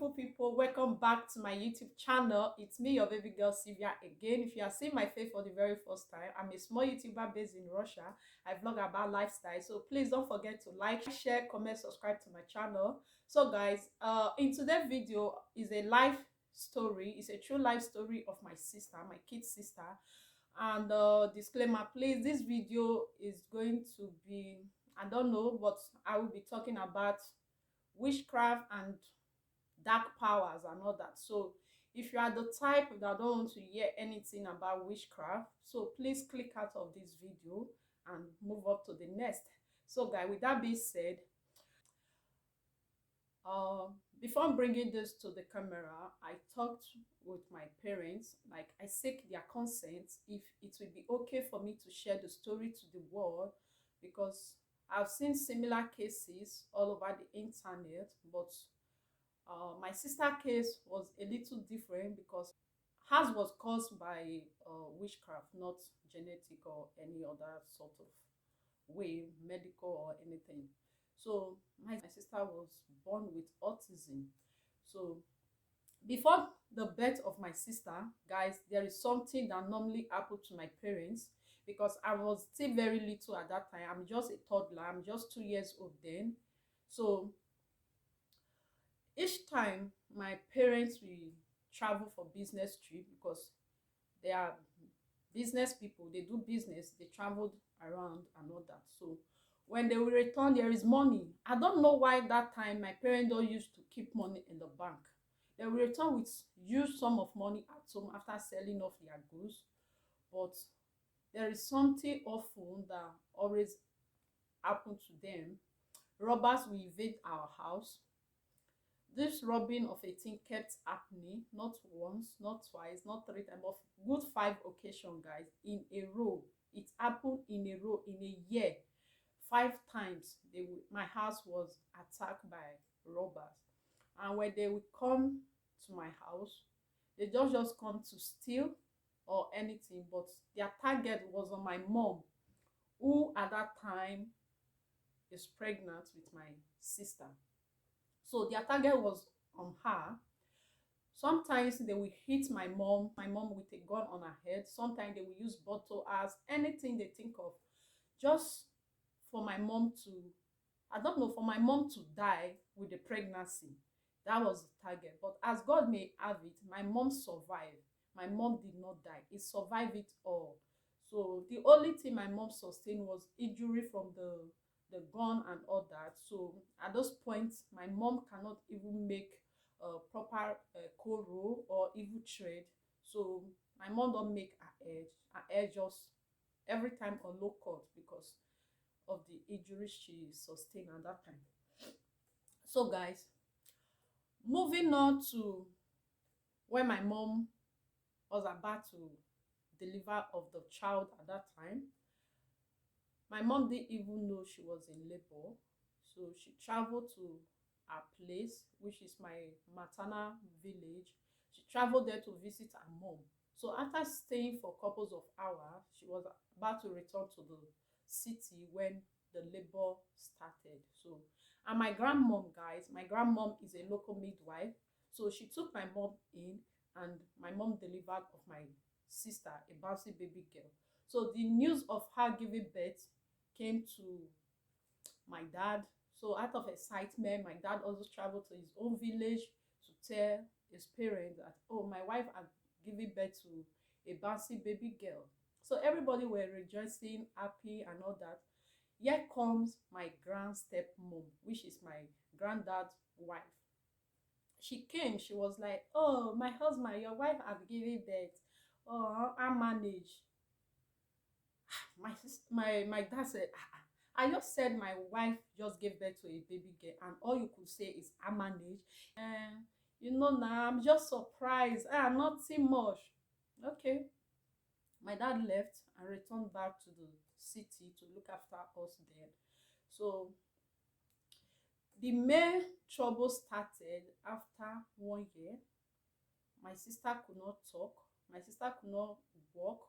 beautiful people, welcome back to my YouTube channel. It's me, your baby girl Sylvia again. If you are seeing my face for the very first time, I'm a small YouTuber based in Russia. I vlog about lifestyle, so please don't forget to like, share, comment, subscribe to my channel. So guys, in today's video is a life story. It's a true life story of my sister, my kid sister. And disclaimer, please, this video is going to be, I don't know, but I will be talking about witchcraft and dark powers and all that. So if you are the type that don't want to hear anything about witchcraft, so please click out of this video and move up to the next. So guys, with that being said, before bringing this to the camera, I talked with my parents, like I seek their consent if it will be okay for me to share the story to the world, because I've seen similar cases all over the internet. But my sister case was a little different because hers was caused by witchcraft, not genetic or any other sort of way, medical or anything. So my sister was born with autism. So before the birth of my sister, guys, there is something that normally happened to my parents, because I was still very little at that time. I'm just a toddler. I'm just 2 years old then. So each time my parents will travel for business trip, because they are business people, they do business, they traveled around and all that. So when they will return, there is money. I don't know why that time my parents don't used to keep money in the bank. They will return with huge sum of money at home after selling off their goods. But there is something awful that always happen to them. Robbers will invade our house. This robbing of a thing kept happening, not once, not twice, not three times, but good 5 occasions, guys, in a row. It happened in a row, in a year. 5 times my house was attacked by robbers. And when they would come to my house, they don't just come to steal or anything, but their target was on my mom, who at that time is pregnant with my sister. So their target was on her. Sometimes they will hit my mom with a gun on her head. Sometimes they will use bottle as anything they think of, just for my mom to, I don't know, for my mom to die with the pregnancy. That was the target. But as God may have it, my mom survived. My mom did not die. It survived it all. So the only thing my mom sustained was injury from the gun and all that. So at those points, my mom cannot even make a proper koro or even trade. So my mom don't make her edge. Her edge just every time on low cut because of the injury she sustained at that time. So guys, moving on to when my mom was about to deliver of the child at that time, my mom didn't even know she was in labor. So she traveled to her place, which is my maternal village. She traveled there to visit her mom. So after staying for couples of hours, she was about to return to the city when the labor started. So, and my grandmom, guys, my grandmom is a local midwife. So she took my mom in, and my mom delivered of my sister, a bouncy baby girl. So the news of her giving birth came to my dad. So out of excitement, my dad also traveled to his own village to tell his parents that, oh, my wife had given birth to a bouncy baby girl. So everybody were rejoicing, happy and all that. Here comes my grand stepmom, which is my granddad's wife. She came, she was like, oh, my husband, your wife had given birth. Oh, I manage. My dad said, I just said my wife just gave birth to a baby girl, and all you could say is I manage. And you know, now I'm just surprised. Nothing much. Okay. My dad left and returned back to the city to look after us then. So the main trouble started after 1 year. My sister could not talk. My sister could not walk.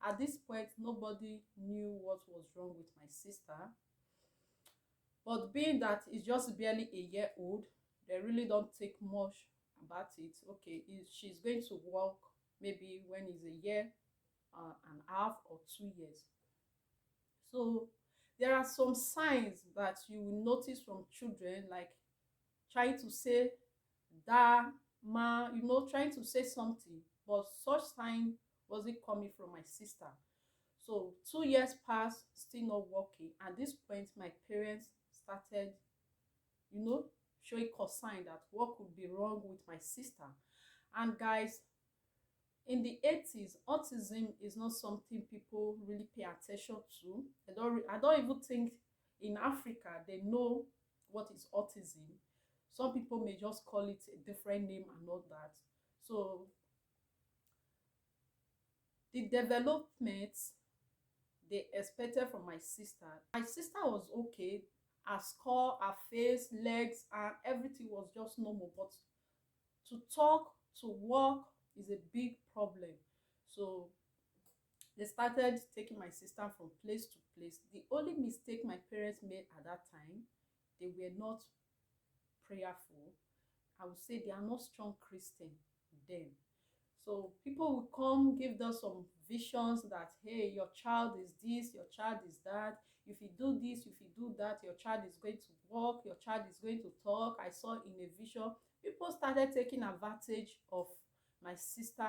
At this point, nobody knew what was wrong with my sister. But being that it's just barely a year old, they really don't take much about it. Okay, she's going to work maybe when it's a year and a half or 2 years. So there are some signs that you will notice from children, like trying to say da, ma, trying to say something, but such sign wasn't coming from my sister. So 2 years passed, still not working. At this point, my parents started, you know, showing concern that what could be wrong with my sister. And guys, in the 80s, autism is not something people really pay attention to. I don't even think in Africa they know what is autism. Some people may just call it a different name and all that. So the development they expected from my sister was okay. Her skull, her face, legs, and everything was just normal. But to talk, to walk is a big problem. So they started taking my sister from place to place. The only mistake my parents made at that time, they were not prayerful. I would say they are not strong Christian then. So people will come give them some visions that, hey, your child is this, your child is that. If you do this, if you do that, your child is going to walk, your child is going to talk. I saw in a vision. People started taking advantage of my sister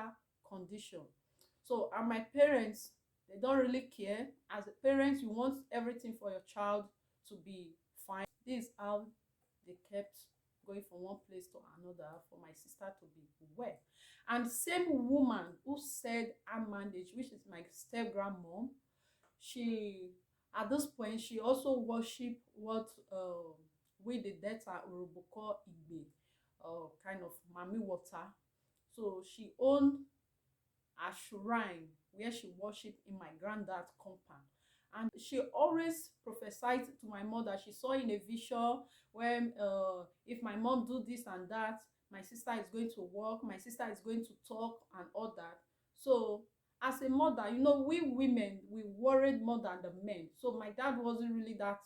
condition. So, and my parents, they don't really care. As a parent, you want everything for your child to be fine. This is how they kept going from one place to another for my sister to be well. And the same woman who said I manage, which is my step grandmom, she at this point she also worship what we the Delta Yoruba call Igbe, kind of mami water. So she owned a shrine where she worshipped in my granddad's compound. And she always prophesied to my mother. She saw in a vision when if my mom do this and that, my sister is going to walk, my sister is going to talk and all that. So as a mother, we women, we worried more than the men. So my dad wasn't really that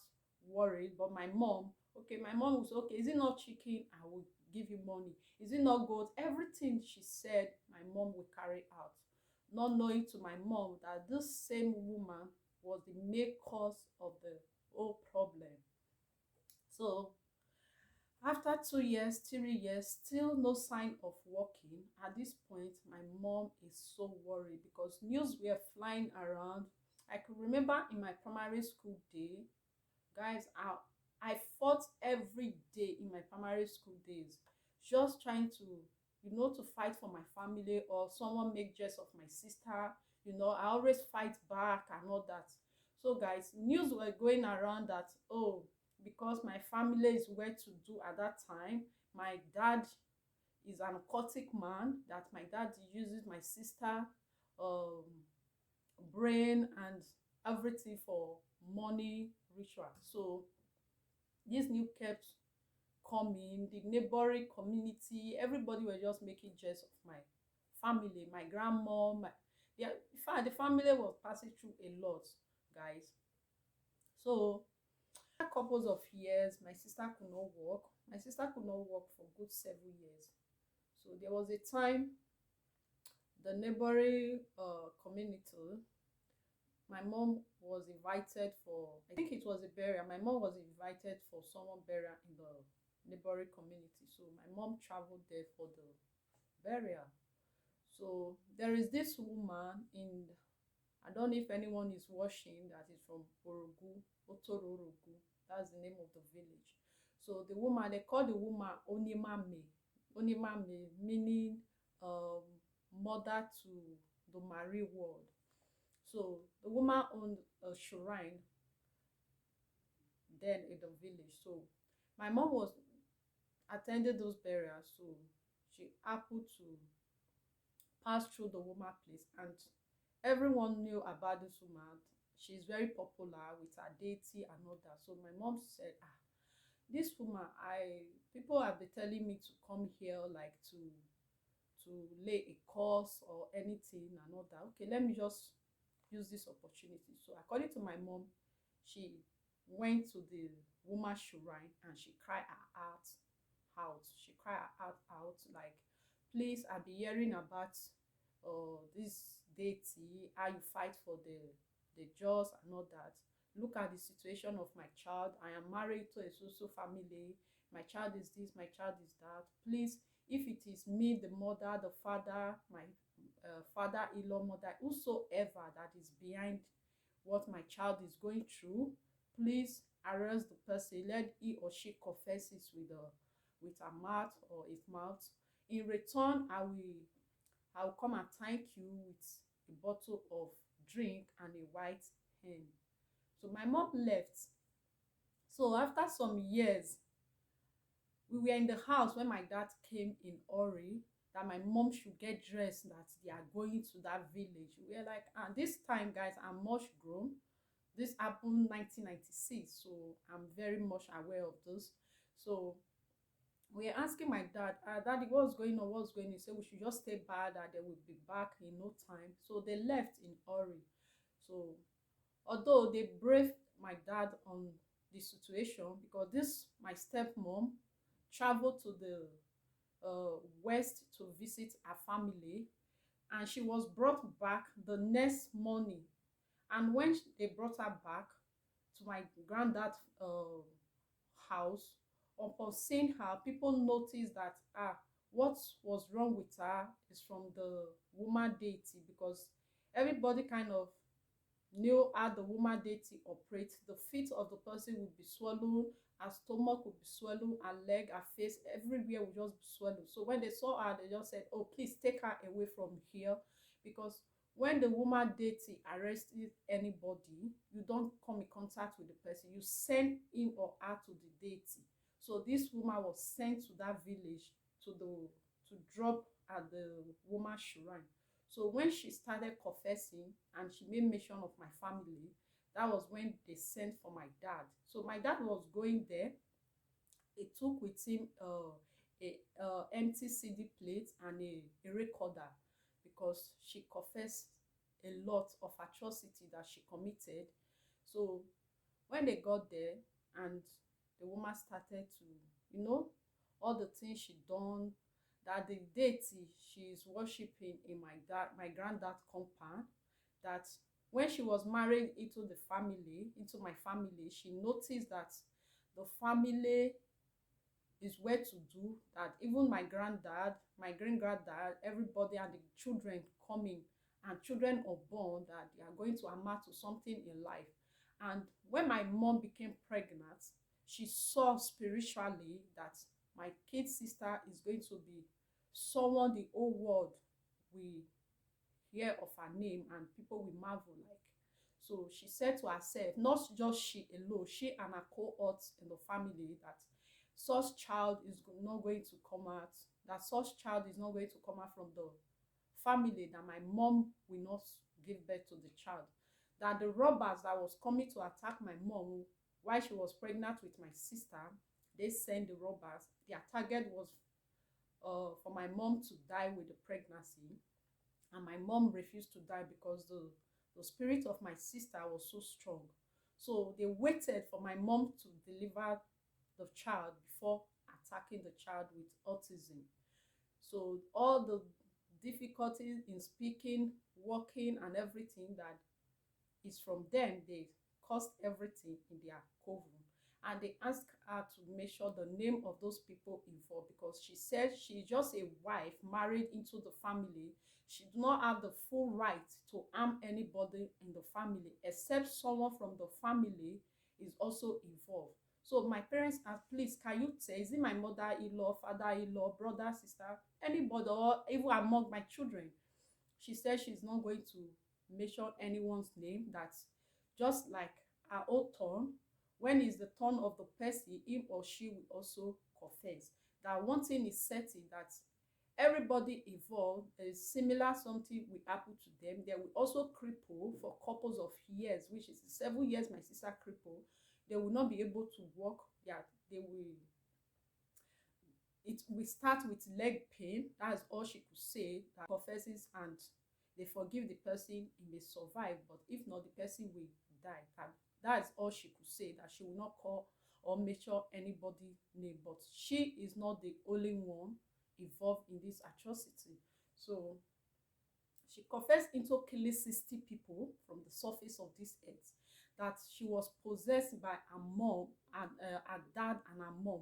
worried, but my mom, okay, my mom was okay, is it not chicken? I will give you money. Is it not goat? Everything she said, my mom would carry out, not knowing to my mom that this same woman was the main cause of the whole problem. So after 2 years, 3 years, still no sign of working. At this point, my mom is so worried because news were flying around. I could remember in my primary school day, guys, I fought every day in my primary school days, just trying to, to fight for my family, or someone make jest of my sister. I always fight back and all that. So guys, news were going around that, oh, because my family is well to do at that time, my dad is an occultic man, that my dad uses my sister um brain and everything for money ritual. So this news kept coming. The neighboring community, everybody were just making jest of my family, my grandma, in fact the family was passing through a lot, guys. So after couples of years, my sister could not work. My sister could not work for good 7 years. So there was a time the neighboring community, my mom was invited for, I think it was a burial. My mom was invited for someone burial in the neighboring community. So my mom traveled there for the burial. So there is this woman in, I don't know if anyone is watching, that is from Orogu, Otorogu. That's the name of the village. So the woman, they call the woman Onimame. Onimame meaning mother to the marine world. So the woman owned a shrine then in the village. So my mom was attended those burials. So she happened to pass through the woman place, and everyone knew about this woman. She's very popular with her deity and all that. So my mom said, this woman, people have been telling me to come here, like to lay a course or anything and all that. Okay, let me just use this opportunity. So according to my mom, she went to the woman shrine and she cried her heart out. She cried her heart out, like Please, I be hearing about this deity, how you fight for the just and all that. Look at the situation of my child. I am married to a social family. My child is this, my child is that. Please, if it is me, the mother, the father, my father-in-law, mother, whosoever that is behind what my child is going through, please arrest the person. Let he or she confess it with her mouth or his mouth. In return, I will come and thank you with a bottle of drink and a white hen. So my mom left. So after some years, we were in the house when my dad came in hurry that my mom should get dressed, that they are going to that village. We were like, and this time, guys, I'm much grown. This happened 1996, so I'm very much aware of this. So we are asking my dad, Daddy, what's going on? What's going on? He said we should just stay back, that they will be back in no time. So they left in hurry. So although they braved my dad on the situation, because this my stepmom traveled to the west to visit her family, and she was brought back the next morning. And when they brought her back to my granddad house, upon seeing her, people noticed that what was wrong with her is from the woman deity, because everybody kind of knew how the woman deity operates. The feet of the person would be swollen, her stomach would be swollen, her leg, her face, everywhere would just be swollen. So when they saw her, they just said, oh, please take her away from here, because when the woman deity arrested anybody, you don't come in contact with the person, you send him or her to the deity. So this woman was sent to that village to drop at the woman's shrine. So when she started confessing and she made mention of my family, that was when they sent for my dad. So my dad was going there. He took with him a empty CD plate and a recorder, because she confessed a lot of atrocity that she committed. So when they got there and the woman started to, all the things she done, that the deity she is worshiping in my granddad compound, that when she was married into my family, she noticed that the family is where to do, that even my granddad, my great granddad, everybody and the children coming and children unborn, that they are going to amount to something in life. And when my mom became pregnant, she saw spiritually that my kid sister is going to be someone the whole world will hear of her name and people will marvel like. So she said to herself, not just she alone, she and her cohorts in the family, that such child is not going to come out, that such child is not going to come out from the family, that my mom will not give birth to the child, that the robbers that was coming to attack my mom while she was pregnant with my sister, they sent the robbers. Their target was for my mom to die with the pregnancy, and my mom refused to die because the spirit of my sister was so strong. So they waited for my mom to deliver the child before attacking the child with autism. So all the difficulties in speaking, walking, and everything, that is from them, they caused everything in their coven. And they asked her to make sure the name of those people involved, because she said she's just a wife married into the family. She do not have the full right to harm anybody in the family, except someone from the family is also involved. So my parents asked, please, can you tell, is it my mother-in-law, father-in-law, brother, sister, anybody, or even among my children? She said she's not going to mention anyone's name, that just like her own turn, when it's the turn of the person, him or she will also confess. That one thing is certain, that everybody involved, is similar something will happen to them. They will also cripple for couples of years, which is 7 years my sister crippled. They will not be able to walk. They will, it will start with leg pain. That's all she could say. That confesses and they forgive the person, he may survive, but if not, the person will die. That's all she could say, that she will not call or mention anybody's name. But she is not the only one involved in this atrocity. So she confessed into killing 60 people from the surface of this earth, that she was possessed by her mom and her dad and her mom.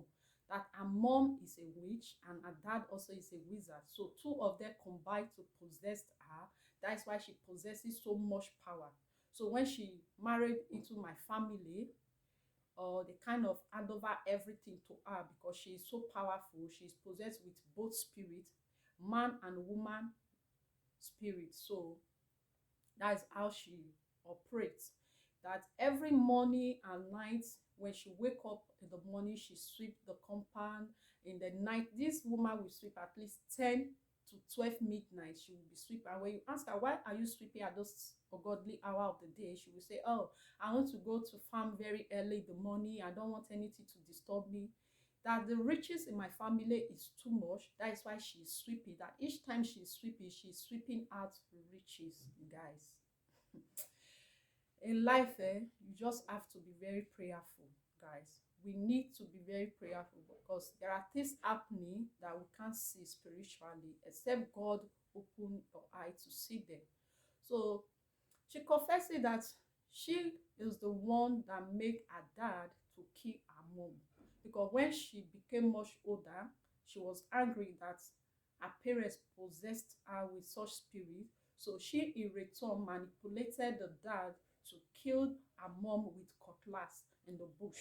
That her mom is a witch and her dad also is a wizard. So two of them combined to possess her. That is why she possesses so much power. So when she married into my family, they kind of hand over everything to her because she is so powerful. She is possessed with both spirits, man and woman spirit. So that's how she operates. That every morning and night, when she wake up in the morning, she sweep the compound. In the night, this woman will sweep at least 10 to 12 midnight. She will be sweeping. And when you ask her, why are you sweeping at those ungodly hour of the day, she will say, oh, I want to go to farm very early in the morning. I don't want anything to disturb me. That the riches in my family is too much. That is why she is sweeping. That each time she is sweeping out riches, guys. In life, you just have to be very prayerful, guys. We need to be very prayerful because there are things happening that we can't see spiritually except God open your eye to see them. So she confessed that she is the one that made her dad to kill her mom, because when she became much older, she was angry that her parents possessed her with such spirit. So she in return manipulated the dad to kill her mom with cutlass in the bush,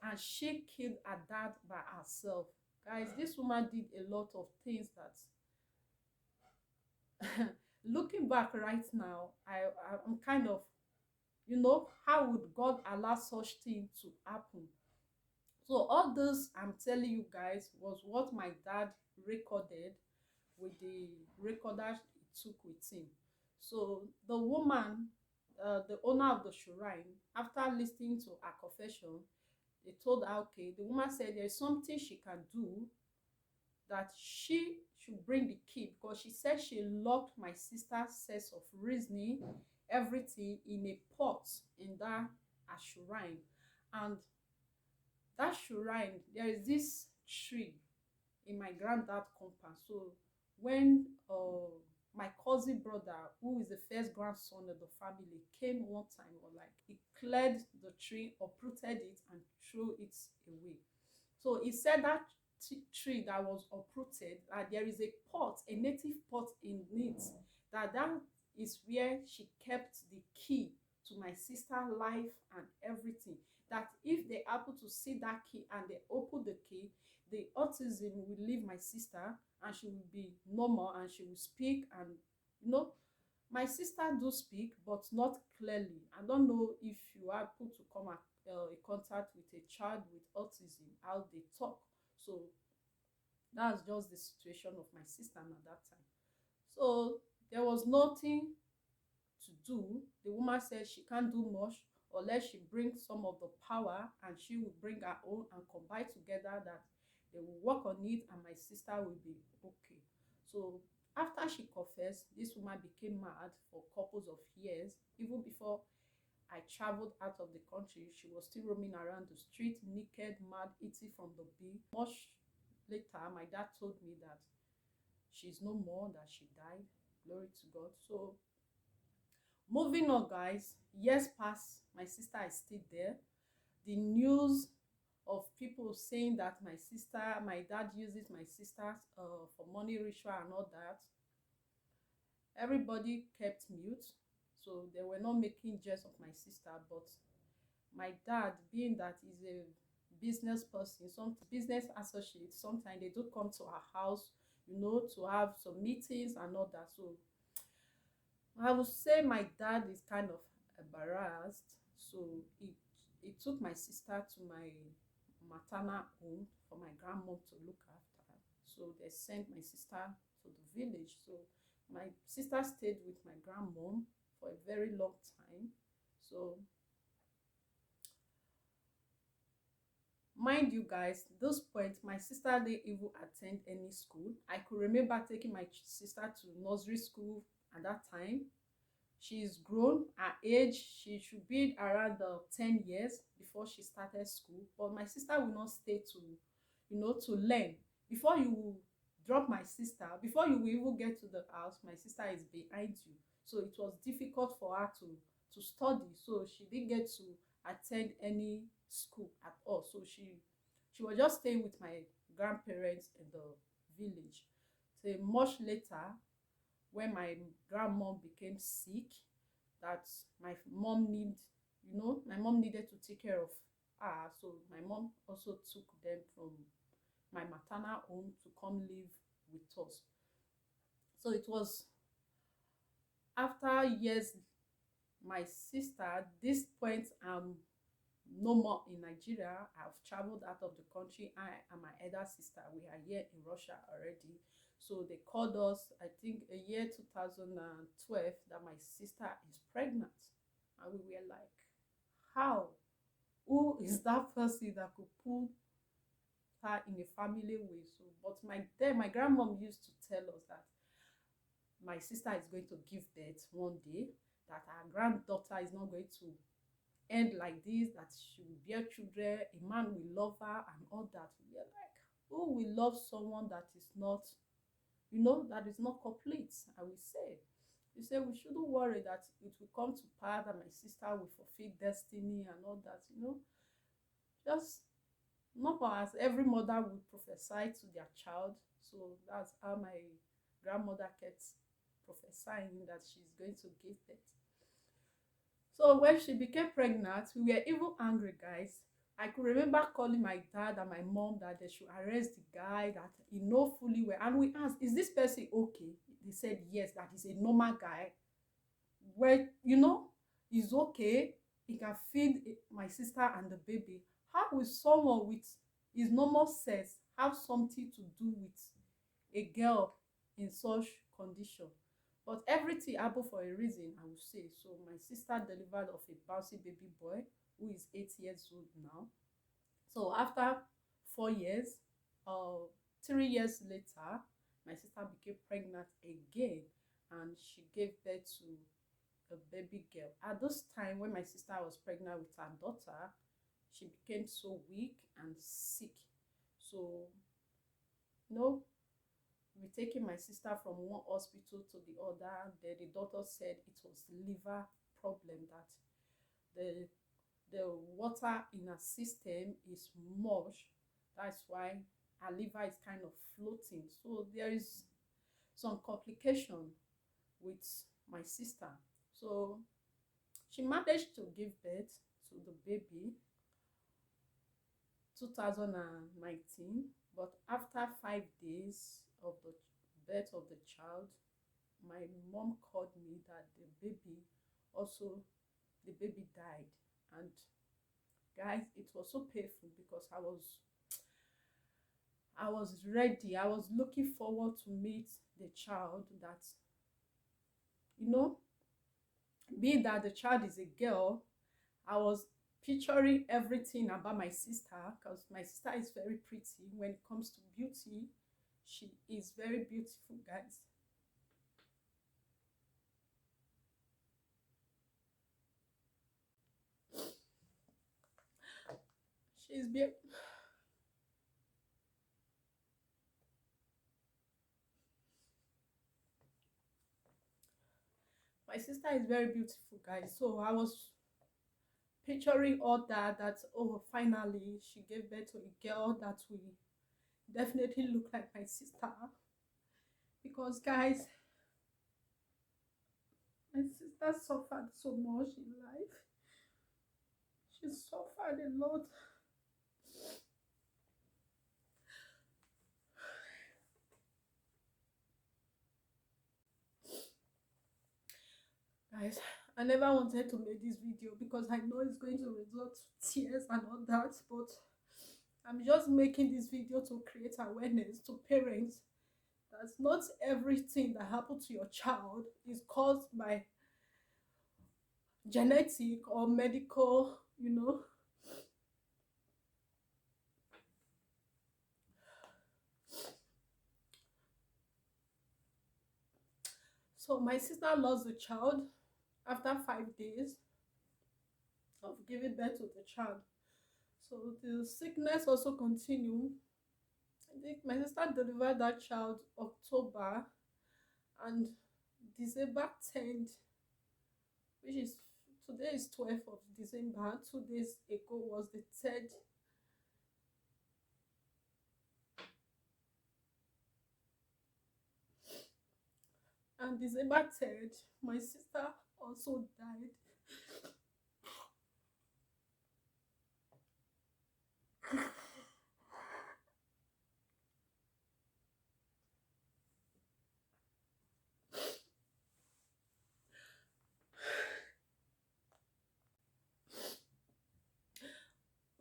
and she killed her dad by herself. Guys, this woman did a lot of things that looking back right now, I'm kind of, how would God allow such thing to happen? So all this I'm telling you guys was what my dad recorded with the recorder he took with him. So the woman, the owner of the shrine, after listening to her confession, they told her, okay, the woman said there's something she can do, that she should bring the key, because she said she locked my sister's sense of reasoning, everything in a pot in that shrine. And that shrine, there is this tree in my granddad compound. So when my cousin brother, who is the first grandson of the family, came one time, or like, he cleared the tree, uprooted it and threw it away. So he said that tree that was uprooted, there is a pot, a native pot in it, that is where she kept the key to my sister's life and everything. That if they happen to see that key and they open the key, the autism will leave my sister and she will be normal and she will speak. And my sister do speak, but not clearly. I don't know if you are put to come in contact with a child with autism, how they talk. So that's just the situation of my sister at that time. So there was nothing to do. The woman said she can't do much unless she brings some of the power, and she will bring her own and combine together, that they will work on it and my sister will be okay. So after she confessed, this woman became mad for couples of years. Even before I traveled out of the country, she was still roaming around the street, naked, mad, eating from the bee. Much later, my dad told me that she's no more, that she died. Glory to God. So moving on, guys, years pass, my sister is still there. The news of people saying that my dad uses my sister for money ritual and all that, everybody kept mute. So they were not making jest of my sister. But my dad, being that he's a business person, some business associates, sometimes they do come to our house, to have some meetings and all that. So I would say my dad is kind of embarrassed. So he took my sister to my maternal home for my grandmom to look after. So they sent my sister to the village. So my sister stayed with my grandmom for a very long time. So mind you guys, this point, my sister didn't even attend any school. I could remember taking my sister to nursery school at that time. She's grown, her age, she should be around 10 years before she started school. But my sister will not stay to learn. Before you drop my sister. Before you will even get to the house, my sister is behind you. So it was difficult for her to study. So she didn't get to attend any school at all. So she was just staying with my grandparents in the village. So much later, when my grandmom became sick, that my mom needed to take care of her. So my mom also took them from my maternal home to come live with us. So it was after years, my sister, this point, no more in Nigeria. I've traveled out of the country. I and my elder sister, we are here in Russia already. So they called us, I think, a year 2012, that my sister is pregnant. And we were like, how? Who is that person that could put her in a family way? So, but my grandmom used to tell us that my sister is going to give birth one day, that our granddaughter is not going to end like this, that she will bear children, a man will love her, and all that. We are like, who will love someone that is not, that is not complete? I will say. You say we shouldn't worry that it will come to pass, that my sister will fulfill destiny and all that. Just not as every mother would prophesy to their child. So that's how my grandmother kept prophesying that she's going to give birth. So when she became pregnant, we were even angry, guys. I could remember calling my dad and my mom that they should arrest the guy, that he know fully well. And we asked, is this person okay? They said yes, that he's a normal guy. Well, he's okay. He can feed my sister and the baby. How will someone with his normal sex have something to do with a girl in such condition? But everything happened for a reason, I would say. So my sister delivered of a bouncy baby boy who is 8 years old now. So after 4 years, 3 years later, my sister became pregnant again, and she gave birth to a baby girl. At this time, when my sister was pregnant with her daughter, she became so weak and sick. So, we taking my sister from one hospital to the other. Then the doctor said it was liver problem, that the water in her system is much. That's why her liver is kind of floating. So there is some complication with my sister. So she managed to give birth to the baby 2019, but after 5 days of the birth of the child, my mom called me that the baby died. And guys, it was so painful because I was ready. I was looking forward to meet the child. That being that the child is a girl, I was picturing everything about my sister, because my sister is very pretty. When it comes to beauty, she is very beautiful, guys. She's beautiful. My sister is very beautiful, guys. So I was picturing all that, oh, finally she gave birth to a girl that will definitely look like my sister. Because, guys, my sister suffered so much in life. She suffered a lot. Guys, I never wanted to make this video because I know it's going to result to tears and all that, but I'm just making this video to create awareness to parents that not everything that happens to your child is caused by genetic or medical. So my sister lost the child after 5 days of giving birth to the child. So the sickness also continued I think my sister delivered that child October, and December 10th, which is today is 12th of December. 2 days ago was the third. And December 3rd, my sister also died.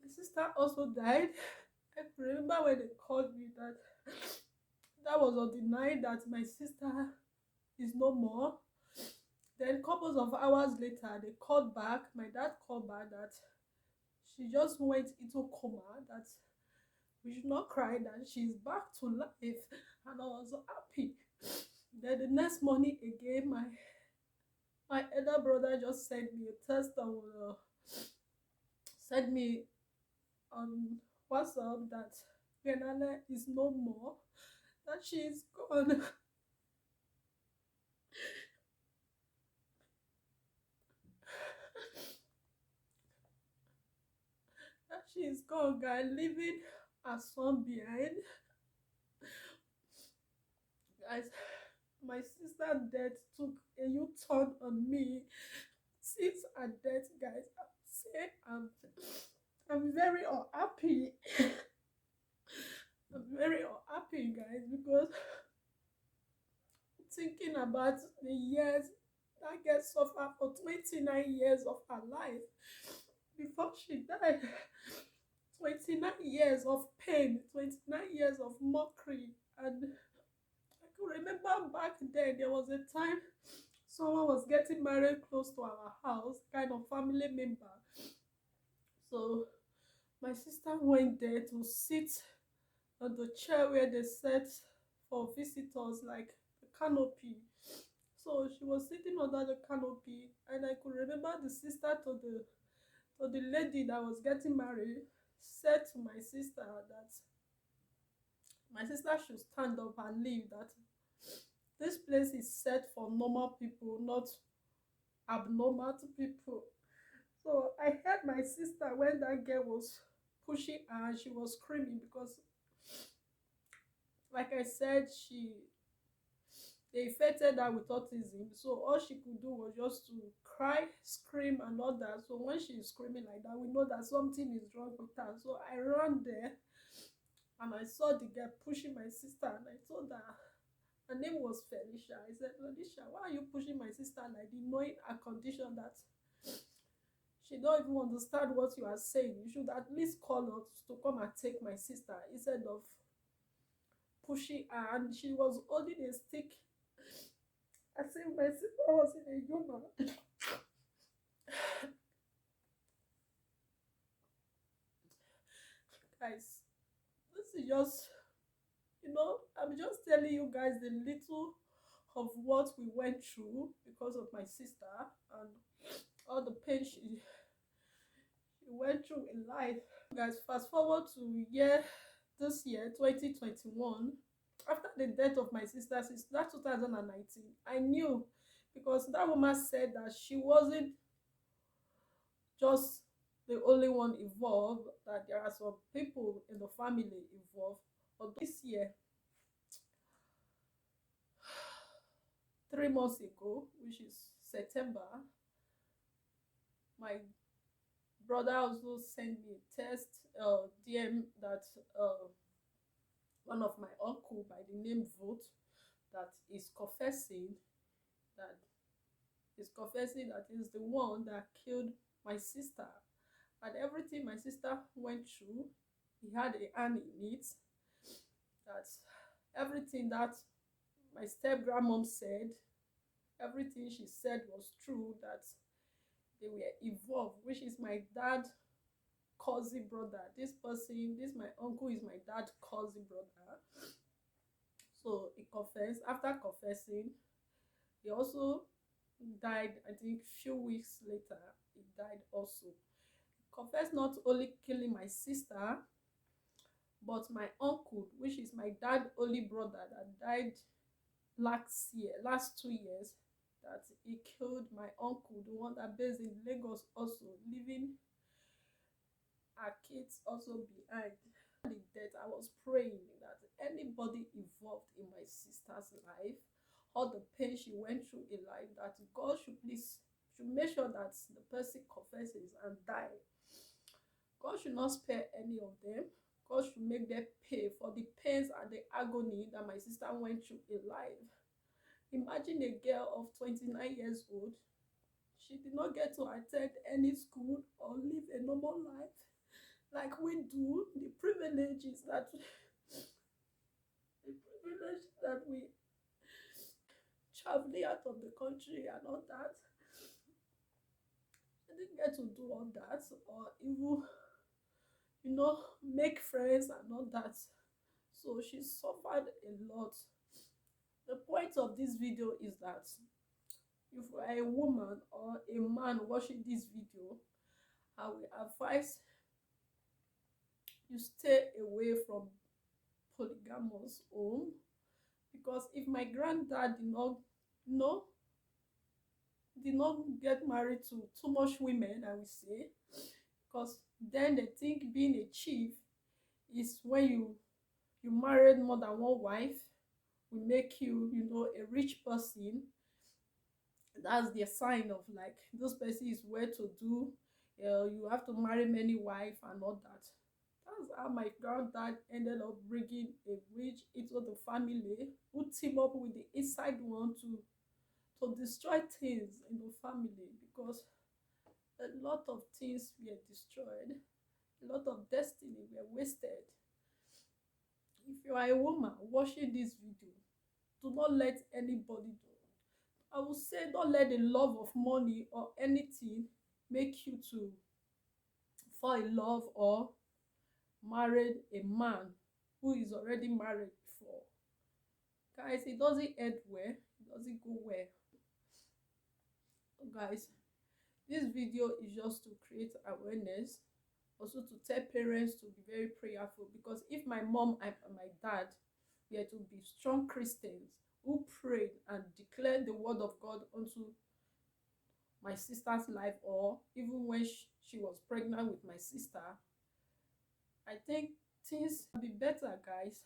My sister also died. I remember when they called me that that was on the night that my sister is no more. Then couples of hours later, they called back. My dad called back that she just went into coma, that we should not cry, that she's back to life. And I was so happy. Then the next morning again, my elder brother just sent me a text and sent me on WhatsApp that Renana is no more, that she is gone. That she is gone, guy, leaving her son behind. Guys, my sister's death took a U-turn on me. Since her death, guys, I'm very unhappy. I'm very unhappy, guys, because thinking about the years that girl suffered for 29 years of her life before she died. 29 years of pain, 29 years of mockery. And I could remember back then there was a time someone was getting married close to our house, kind of family member. So my sister went there to sit on the chair where they set for visitors, like the canopy. So she was sitting under the canopy, and I could remember the sister to the lady that was getting married said to my sister that my sister should stand up and leave, that this place is set for normal people, not abnormal people. So I heard my sister when that girl was pushing her and she was screaming because, like I said, they infected her with autism. So all she could do was just to cry, scream, and all that. So when she's screaming like that, we know that something is wrong with her. So I ran there and I saw the girl pushing my sister, and I told her her name was Felicia. I said, Felicia, why are you pushing my sister like this, knowing her condition, that she don't even understand what you are saying? You should at least call us to come and take my sister instead of pushing her. And she was holding a stick as if my sister was in a human. Guys, this is just, I'm just telling you guys the little of what we went through because of my sister and all the pain she went through in life. Guys, fast forward to this year 2021. After the death of my sister, since that 2019, I knew, because that woman said that she wasn't just the only one involved, that there are some people in the family involved. But this year, 3 months ago, which is September, my brother also sent me a text, DM, that one of my uncle by the name Vote, that is confessing that is the one that killed my sister, and everything my sister went through, he had a hand in it. That everything that my step grandmom said, everything she said was true, that they were involved, which is my dad cousin brother. This my uncle is my dad cousin brother. So he confessed. After confessing, he also died. I think few weeks later, he died also. He confessed not only killing my sister, But my uncle, which is my dad only brother, that died last 2 years, that he killed my uncle, the one that based in Lagos, also leaving our kids also behind. The death, I was praying that anybody involved in my sister's life, all the pain she went through in life, that God should please should make sure that the person confesses and die. God should not spare any of them. God should make them pay for the pains and the agony that my sister went through in life. Imagine a girl of 29 years old. She did not get to attend any school or live a normal life like we do. The privilege that we traveling out of the country and all that. I didn't get to do all that, or even, make friends and all that. So she suffered a lot. The point of this video is that if you are a woman or a man watching this video, I will advise you stay away from polygamous home, because if my granddad know did not get married to too much women, I will say, because then they think being a chief is when you married more than one wife will make you, a rich person. That's the sign of like this person is well to do. You have to marry many wives and all that. That's how my granddad ended up bringing a witch into the family, who team up with the inside one to destroy things in the family, because a lot of things were destroyed, a lot of destiny were wasted. If you are a woman watching this video, do not let anybody do. I would say don't let the love of money or anything make you to fall in love or marry a man who is already married before. Guys, it doesn't end well, it doesn't go well. So guys, this video is just to create awareness, also to tell parents to be very prayerful, because if my mom and my dad were to be strong Christians who prayed and declared the word of God unto my sister's life, or even when she was pregnant with my sister, I think things would be better, guys.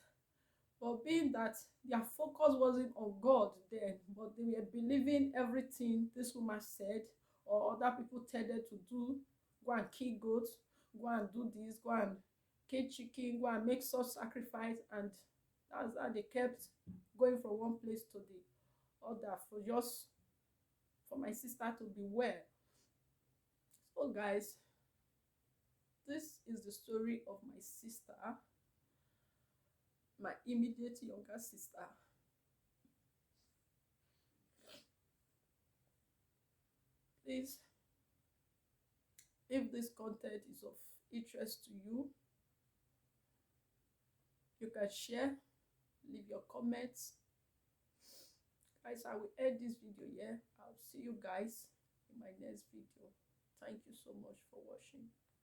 But being that their focus wasn't on God then, but they were believing everything this woman said or other people tell them to do, go and kill goats, go and do this, go and kill chicken, go and make such sacrifice, and that's how they kept going from one place to the other for my sister to be well. So guys, this is the story of my sister, my immediate younger sister. Please, if this content is of interest to you, you can share, leave your comments. Guys, I will end this video here. I'll see you guys in my next video. Thank you so much for watching.